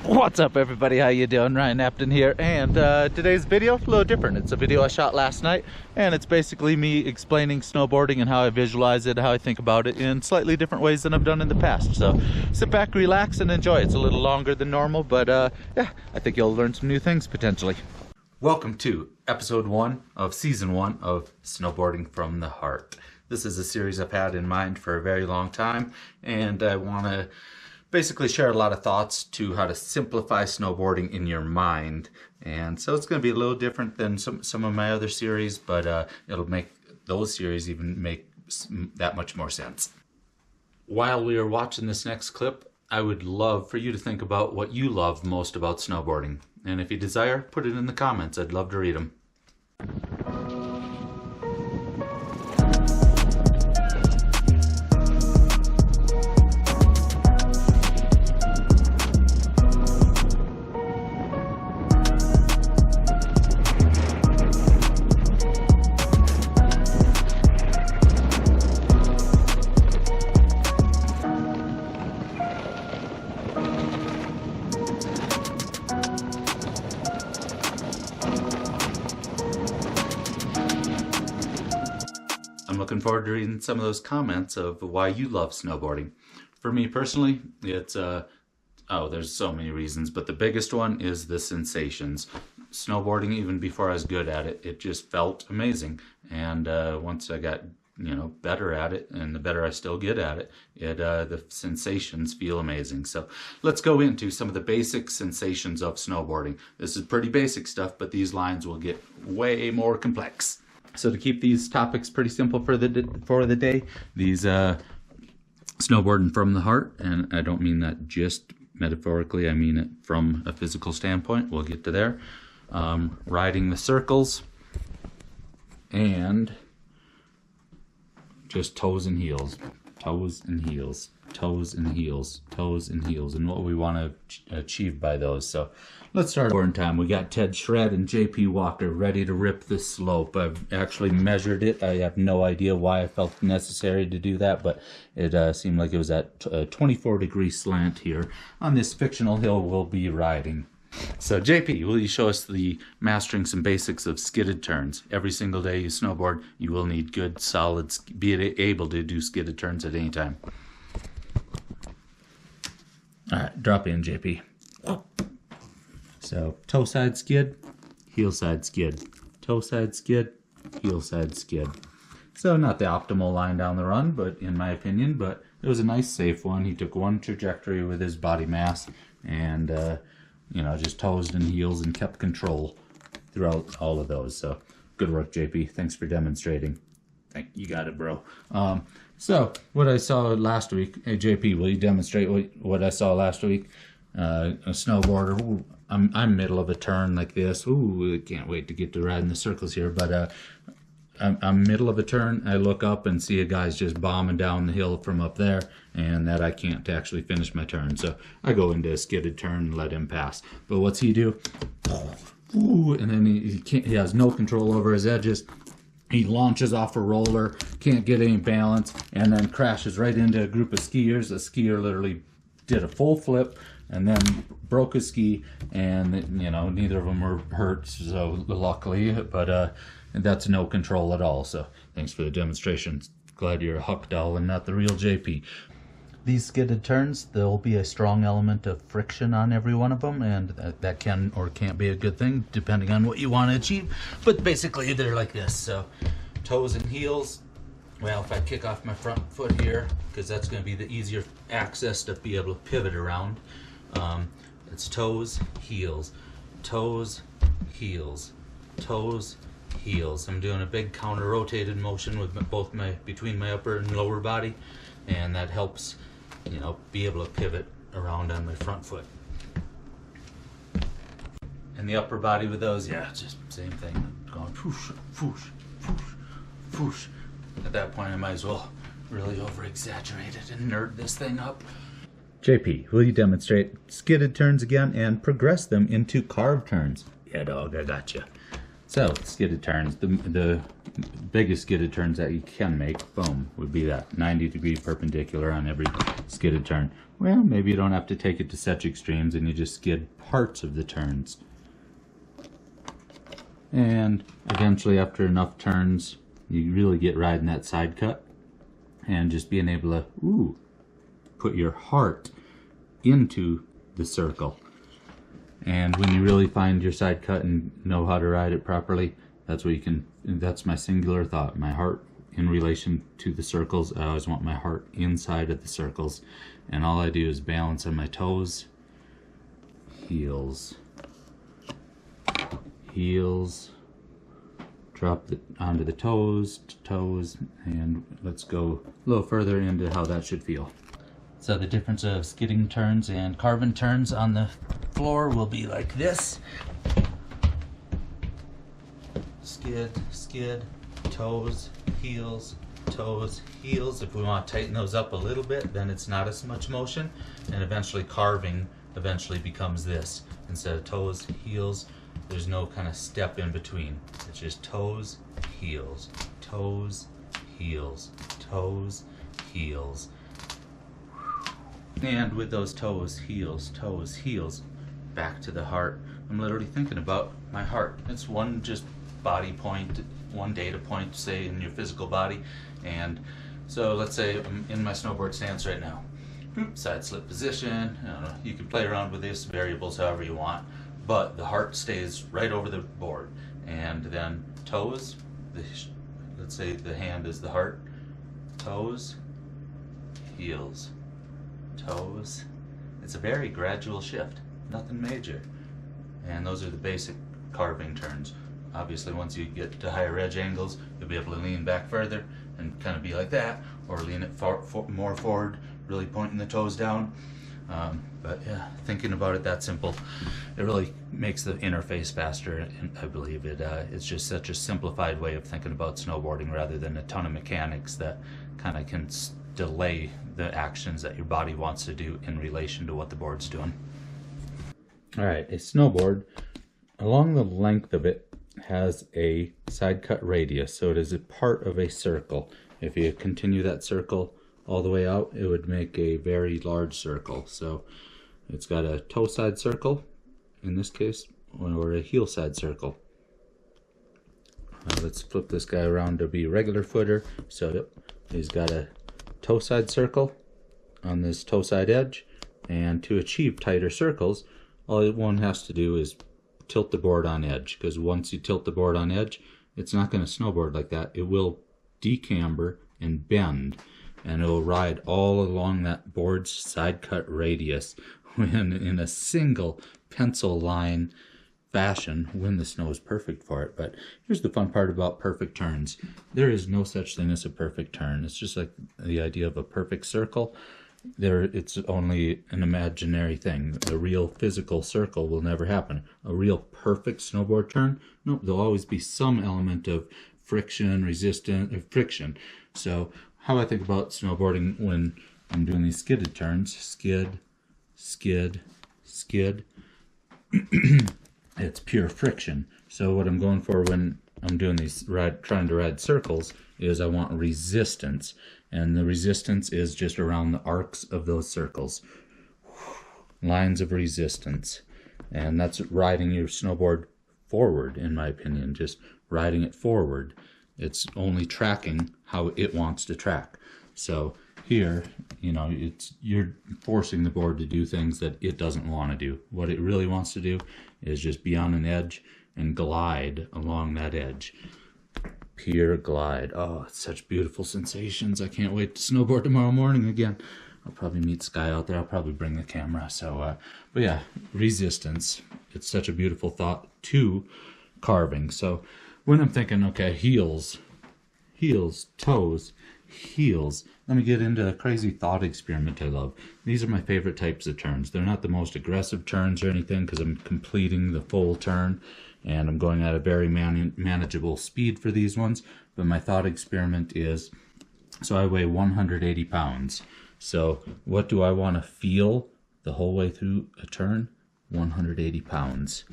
What's up, everybody? How you doing? Ryan Knapton here, and today's video a little different. It's a video I shot last night, and it's basically me explaining snowboarding and how I visualize it, how I think about it in slightly different ways than I've done in the past. So sit back, relax, and enjoy. It's a little longer than normal, but yeah, I think you'll learn some new things potentially. Welcome to episode 1 of season 1 of Snowboarding from the Heart. This is a series I've had in mind for a very long time, and I want to basically share a lot of thoughts to how to simplify snowboarding in your mind. And so it's going to be a little different than some of my other series, but it'll make those series even make that much more sense. While we are watching this next clip, I would love for you to think about what you love most about snowboarding. And if you desire, put it in the comments. I'd love to read them. I'm looking forward to reading some of those comments of why you love snowboarding. For me personally, it's there's so many reasons, but the biggest one is the sensations. Snowboarding, even before I was good at it, it just felt amazing. And once I got better at it, and the better I still get at it, the sensations feel amazing. So let's go into some of the basic sensations of snowboarding. This is pretty basic stuff, but these lines will get way more complex. So to keep these topics pretty simple for the day, these snowboarding from the heart, and I don't mean that just metaphorically, I mean it from a physical standpoint. We'll get to there. Riding the circles, and just toes and heels, toes and heels, toes and heels, toes and heels, and what we want to achieve by those. So let's start over in time. We got Ted Shred and JP Walker ready to rip this slope. I've actually measured it. I have no idea why I felt necessary to do that, but it seemed like it was at a 24-degree slant here on this fictional hill we'll be riding. So JP, will you show us the mastering some basics of skidded turns? Every single day you snowboard, you will need good, solid, be able to do skidded turns at any time. All right, drop in, JP. So toe side skid, heel side skid, toe side skid, heel side skid. So not the optimal line down the run, but in my opinion, but it was a nice safe one. He took one trajectory with his body mass and just toes and heels and kept control throughout all of those. So good work, JP. Thanks for demonstrating. You got it, bro. So what I saw last week, hey JP, will you demonstrate what I saw last week? A snowboarder. Ooh, I'm middle of a turn like this. Ooh, I can't wait to get to ride in the circles here. But I'm middle of a turn. I look up and see a guy's just bombing down the hill from up there, and that I can't actually finish my turn. So I go into a skidded turn and let him pass. But what's he do? Ooh, and then he has no control over his edges. He launches off a roller, can't get any balance, and then crashes right into a group of skiers. The skier literally did a full flip and then broke his ski, and neither of them were hurt, so luckily, but that's no control at all. So thanks for the demonstration. Glad you're a Huck doll and not the real JP. These skidded turns, there'll be a strong element of friction on every one of them, and that can or can't be a good thing depending on what you want to achieve. But basically they're like this. So toes and heels. Well, if I kick off my front foot here, because that's going to be the easier access to be able to pivot around. It's toes, heels, toes, heels, toes, heels. I'm doing a big counter rotated motion with between my upper and lower body, and that helps be able to pivot around on my front foot. And the upper body with those, yeah, it's just same thing. Going whoosh, whoosh, whoosh, whoosh. At that point I might as well really over exaggerate it and nerd this thing up. JP, will you demonstrate skidded turns again and progress them into carved turns? Yeah, dog, I got you. So, skidded turns. The biggest skidded turns that you can make, boom, would be that 90-degree perpendicular on every skidded turn. Well, maybe you don't have to take it to such extremes and you just skid parts of the turns. And eventually, after enough turns, you really get riding that side cut and just being able to, put your heart into the circle. And when you really find your side cut and know how to ride it properly, that's what you can, that's my singular thought. My heart in relation to the circles, I always want my heart inside of the circles. And all I do is balance on my toes, heels, heels, drop it onto the toes, and let's go a little further into how that should feel. So the difference of skidding turns and carving turns on the floor will be like this. Skid, skid, toes, heels, toes, heels. If we want to tighten those up a little bit, then it's not as much motion, and eventually carving eventually becomes this. Instead of toes, heels, there's no kind of step in between. It's just toes, heels, toes, heels, toes, heels. And with those toes, heels, back to the heart. I'm literally thinking about my heart. It's one just body point, one data point, say, in your physical body. And so let's say I'm in my snowboard stance right now. Side slip position. I don't know, you can play around with these variables however you want, but the heart stays right over the board. And then toes, let's say the hand is the heart. Toes, heels, toes. It's a very gradual shift, nothing major. And those are the basic carving turns. Obviously, once you get to higher edge angles, you'll be able to lean back further and kind of be like that, or lean it more forward, really pointing the toes down. But yeah, thinking about it that simple, it really makes the interface faster, and I believe it's just such a simplified way of thinking about snowboarding rather than a ton of mechanics that kind of can delay the actions that your body wants to do in relation to what the board's doing. Alright, a snowboard, along the length of it, has a side cut radius, so it is a part of a circle. If you continue that circle all the way out, it would make a very large circle. So it's got a toe side circle in this case, or a heel side circle. Let's flip this guy around to be regular footer. So he's got a toe side circle on this toe side edge, and to achieve tighter circles, all one has to do is tilt the board on edge, because once you tilt the board on edge, it's not going to snowboard like that. It will decamber and bend, and it will ride all along that board's side cut radius when in a single pencil line fashion when the snow is perfect for it. But here's the fun part about perfect turns. There is no such thing as a perfect turn. It's just like the idea of a perfect circle. It's only an imaginary thing. A real physical circle will never happen. A real perfect snowboard turn, nope, there'll always be some element of friction, friction. So how I think about snowboarding when I'm doing these skidded turns, skid, skid, skid, it's pure friction. So what I'm going for when I'm doing these trying to ride circles is I want resistance, and the resistance is just around the arcs of those circles, lines of resistance, and that's riding your snowboard forward, in my opinion, just riding it forward. It's only tracking how it wants to track. So here, you know, you're forcing the board to do things that it doesn't want to do. What it really wants to do is just be on an edge and glide along that edge. Pure glide. Oh, it's such beautiful sensations. I can't wait to snowboard tomorrow morning again. I'll probably meet Sky out there. I'll probably bring the camera. So, but yeah, resistance. It's such a beautiful thought to carving. So when I'm thinking, okay, heels, toes, heels, let me get into a crazy thought experiment I love. These are my favorite types of turns. They're not the most aggressive turns or anything because I'm completing the full turn and I'm going at a very manageable speed for these ones. But my thought experiment is, so I weigh 180 pounds. So what do I want to feel the whole way through a turn? 180 pounds.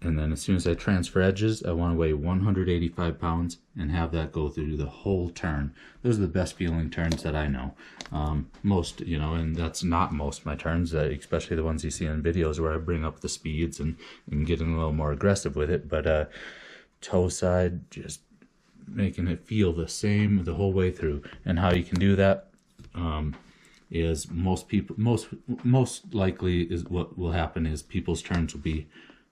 And then as soon as I transfer edges, I want to weigh 185 pounds and have that go through the whole turn. Those are the best feeling turns that I know. Most, you know, and that's not most of my turns, especially the ones you see in videos where I bring up the speeds and getting a little more aggressive with it. But toe side, just making it feel the same the whole way through. And how you can do that is most likely is what will happen is people's turns will be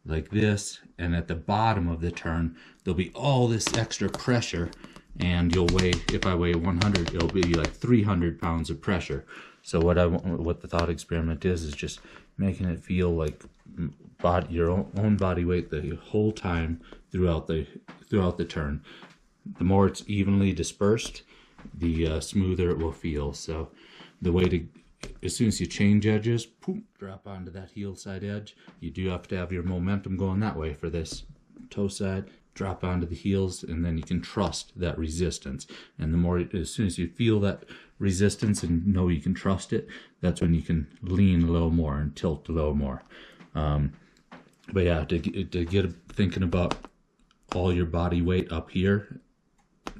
like this, and at the bottom of the turn there'll be all this extra pressure, and you'll weigh, if I weigh 100, it'll be like 300 pounds of pressure. So what the thought experiment is just making it feel like your own body weight the whole time throughout the turn. The more it's evenly dispersed, the smoother it will feel. So the way to, as soon as you change edges, poof, drop onto that heel side edge. You do have to have your momentum going that way for this toe side. Drop onto the heels, and then you can trust that resistance. And the more, as soon as you feel that resistance and know you can trust it, that's when you can lean a little more and tilt a little more. But yeah, to get thinking about all your body weight up here,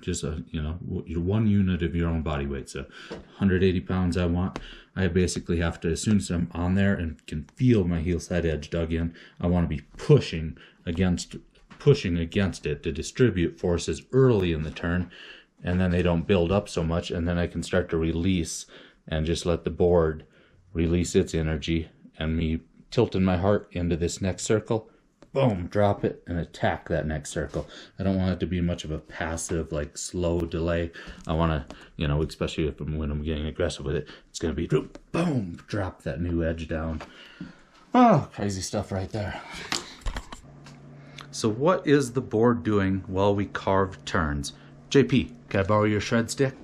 just you know, your 1 unit of your own body weight. So 180 pounds I basically have to, as soon as I'm on there and can feel my heel side edge dug in, I want to be pushing against it to distribute forces early in the turn, and then they don't build up so much, and then I can start to release and just let the board release its energy, and me tilting my heart into this next circle, boom, drop it and attack that next circle. I don't want it to be much of a passive, like slow delay. I want to, you know, especially when I'm getting aggressive with it, it's going to be boom, drop that new edge down. Oh, crazy stuff right there. So what is the board doing while we carve turns? JP, can I borrow your shred stick?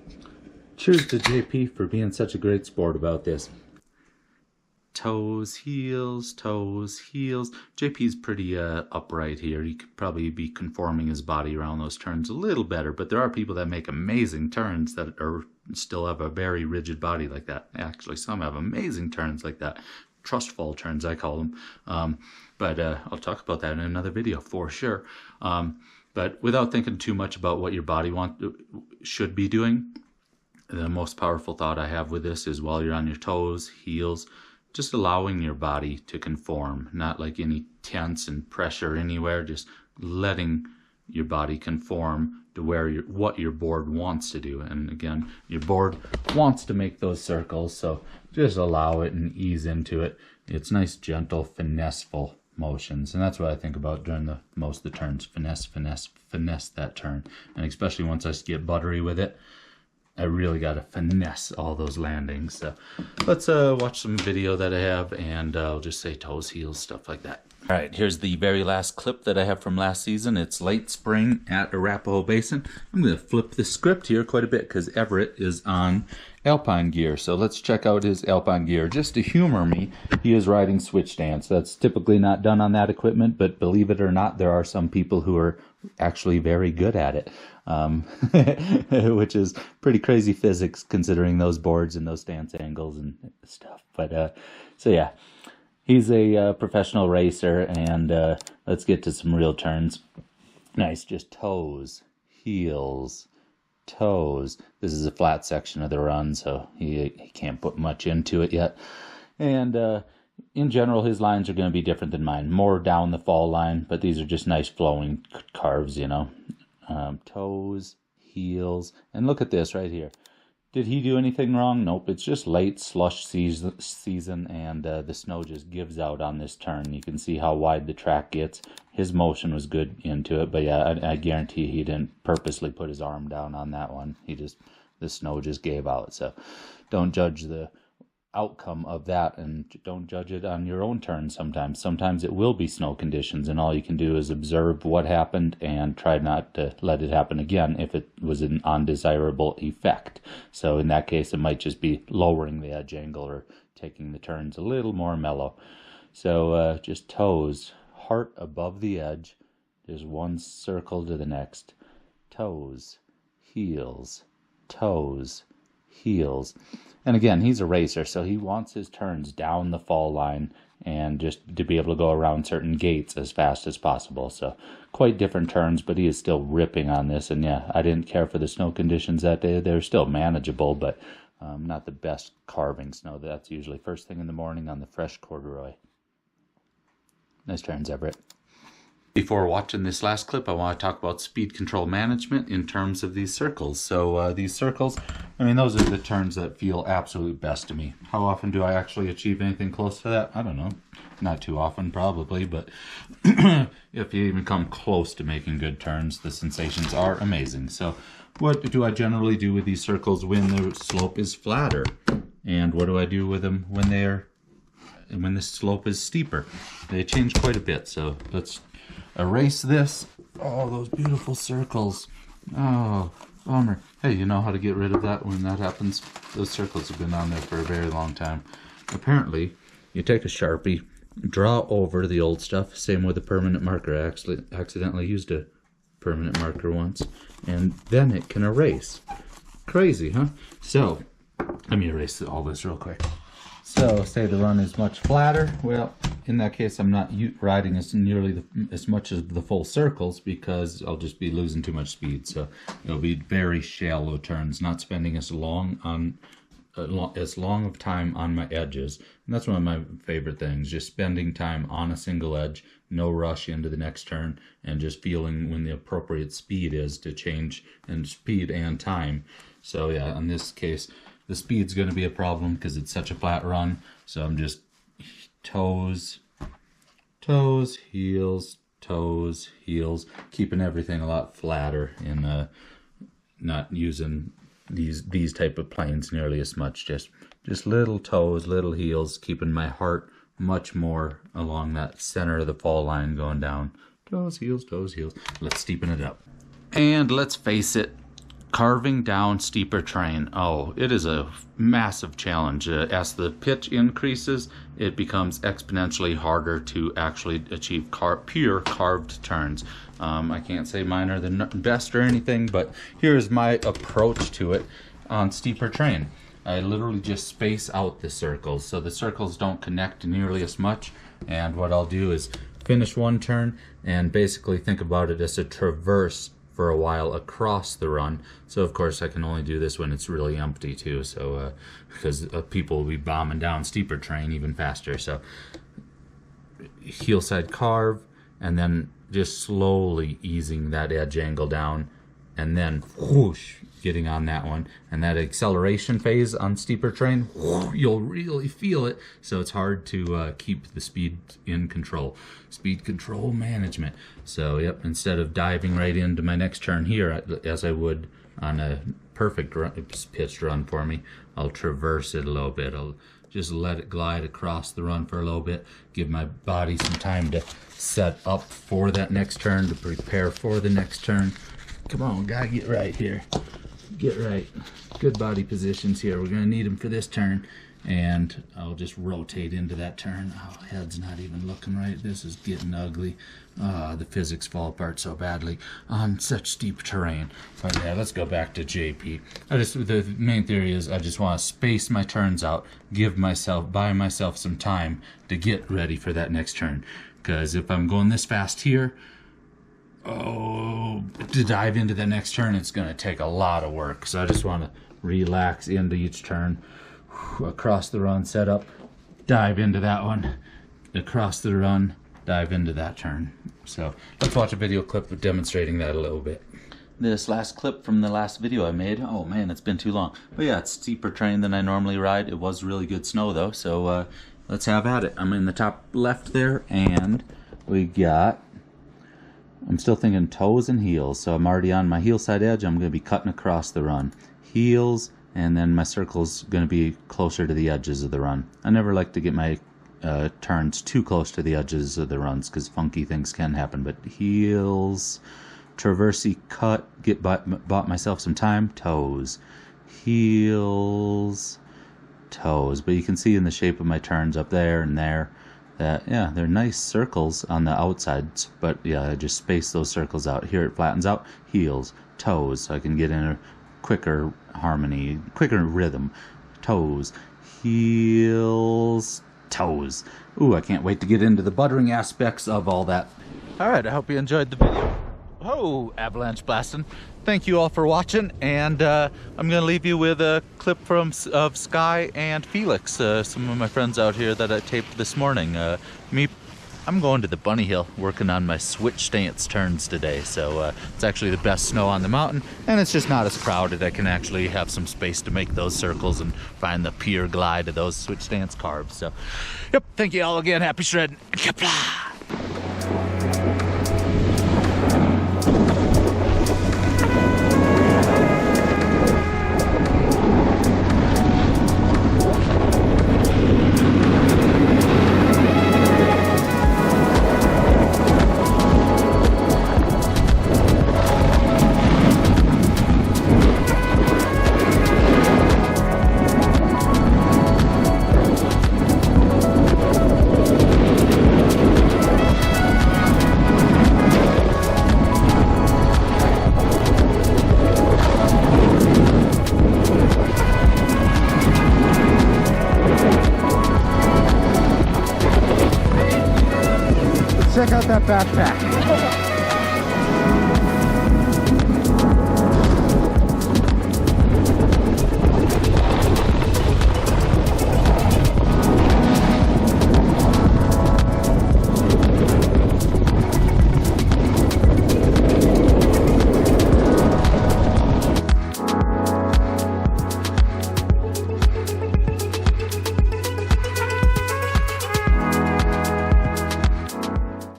Cheers to JP for being such a great sport about this. Toes, heels, toes, heels. JP's pretty upright here. He could probably be conforming his body around those turns a little better, but there are people that make amazing turns that are still have a very rigid body like that. Actually, some have amazing turns like that. Trust fall turns, I call them. But I'll talk about that in another video for sure. But without thinking too much about what your body should be doing, the most powerful thought I have with this is while you're on your toes, heels, just allowing your body to conform, not like any tense and pressure anywhere, just letting your body conform to what your board wants to do. And again, your board wants to make those circles, so just allow it and ease into it. It's nice, gentle, finesseful motions, and that's what I think about during most of the turns. Finesse that turn, and especially once I get buttery with it, I really got to finesse all those landings. So let's watch some video that I have, and I'll just say toes, heels, stuff like that. All right, here's the very last clip that I have from last season. It's late spring at Arapahoe Basin. I'm going to flip the script here quite a bit because Everett is on Alpine gear. So let's check out his Alpine gear. Just to humor me, he is riding switch stance. That's typically not done on that equipment, but believe it or not, there are some people who are actually very good at it, which is pretty crazy physics considering those boards and those stance angles and stuff. But so yeah, he's a professional racer, and let's get to some real turns. Nice, just toes, heels, toes. This is a flat section of the run, so he can't put much into it yet. And in general, his lines are going to be different than mine. More down the fall line, but these are just nice flowing carves, you know. Toes, heels, and look at this right here. Did he do anything wrong? Nope, it's just late slush season, and the snow just gives out on this turn. You can see how wide the track gets. His motion was good into it, but yeah, I guarantee he didn't purposely put his arm down on that one. The snow just gave out. So don't judge the outcome of that, and don't judge it on your own turn. Sometimes it will be snow conditions, and all you can do is observe what happened and try not to let it happen again if it was an undesirable effect. So in that case, it might just be lowering the edge angle or taking the turns a little more mellow. So just toes, heart above the edge, just one circle to the next. Toes, heels, toes, heels. And again, he's a racer, so he wants his turns down the fall line and just to be able to go around certain gates as fast as possible. So quite different turns, but he is still ripping on this. And yeah, I didn't care for the snow conditions that day. They're still manageable, but not the best carving snow. That's usually first thing in the morning on the fresh corduroy. Nice turns, Everett. Before watching this last clip, I want to talk about speed control management in terms of these circles. So these circles, I mean, those are the turns that feel absolute best to me. How often do I actually achieve anything close to that? I don't know. Not too often, probably, but if you even come close to making good turns, the sensations are amazing. So what do I generally do with these circles when the slope is flatter? And what do I do with them when the slope is steeper? They change quite a bit, so let's erase this. Oh, those beautiful circles. Oh, bummer. Hey, you know how to get rid of that when that happens? Those circles have been on there for a very long time. Apparently, you take a Sharpie, draw over the old stuff. Same with a permanent marker. I actually accidentally used a permanent marker once, and then it can erase. Crazy, huh? So, let me erase all this real quick. So, say the run is much flatter. Well, in that case, I'm not riding as much as the full circles because I'll just be losing too much speed. So, it'll be very shallow turns, not spending as long of time on my edges. And that's one of my favorite things, just spending time on a single edge, no rush into the next turn, and just feeling when the appropriate speed is to change in speed and time. So yeah, in this case, the speed's going to be a problem because it's such a flat run. So I'm just toes, heels, toes, heels, keeping everything a lot flatter and not using these type of planes nearly as much. Just little toes, little heels, keeping my heart much more along that center of the fall line going down. Toes, heels, toes, heels. Let's steepen it up. And let's face it, carving down steeper terrain, oh, it is a massive challenge. As the pitch increases, it becomes exponentially harder to actually achieve pure carved turns. I can't say mine are the best or anything, but here's my approach to it on steeper terrain. I literally just space out the circles so the circles don't connect nearly as much, and what I'll do is finish one turn and basically think about it as a traverse for a while across the run. So of course I can only do this when it's really empty too, so because people will be bombing down steeper terrain even faster. So heel side carve, and then just slowly easing that edge angle down, and then whoosh, getting on that one. And that acceleration phase on steeper terrain, whoosh, you'll really feel it. So it's hard to keep the speed in control. Speed control management. So yep, instead of diving right into my next turn here, as I would on a perfect pitched run for me, I'll traverse it a little bit. I'll just let it glide across the run for a little bit, give my body some time to set up for that next turn, to prepare for the next turn. Come on, gotta get right here. Get right. Good body positions here. We're gonna need them for this turn. And I'll just rotate into that turn. Oh, head's not even looking right. This is getting ugly. The physics fall apart so badly on such steep terrain. But yeah, let's go back to JP. The main theory is I just want to space my turns out, buy myself some time to get ready for that next turn. Because if I'm going this fast here, to dive into the next turn, it's going to take a lot of work. So I just want to relax into each turn. Across the run, set up, dive into that one. Across the run, dive into that turn. So let's watch a video clip of demonstrating that a little bit. This last clip from the last video I made, oh man, it's been too long. But yeah, it's steeper terrain than I normally ride. It was really good snow though, so let's have at it. I'm in the top left there, and we got, I'm still thinking toes and heels. So I'm already on my heel side edge. I'm going to be cutting across the run. Heels, and then my circle's going to be closer to the edges of the run. I never like to get my turns too close to the edges of the runs because funky things can happen. But heels, traversey, cut, bought myself some time, toes, heels, toes. But you can see in the shape of my turns up there and there that, yeah, they're nice circles on the outsides. But yeah, I just space those circles out. Here it flattens out, heels, toes, so I can get in a quicker harmony, quicker rhythm. Toes, heels, toes. Ooh, I can't wait to get into the buttering aspects of all that. All right, I hope you enjoyed the video. Oh, avalanche blasting. Thank you all for watching, and I'm going to leave you with a clip of Sky and Felix, some of my friends out here that I taped this morning. I'm going to the bunny hill, working on my switch stance turns today, so it's actually the best snow on the mountain, and it's just not as crowded. I can actually have some space to make those circles and find the pure glide of those switch stance carves. So, yep, thank you all again. Happy shredding. Kapla! Check out that backpack.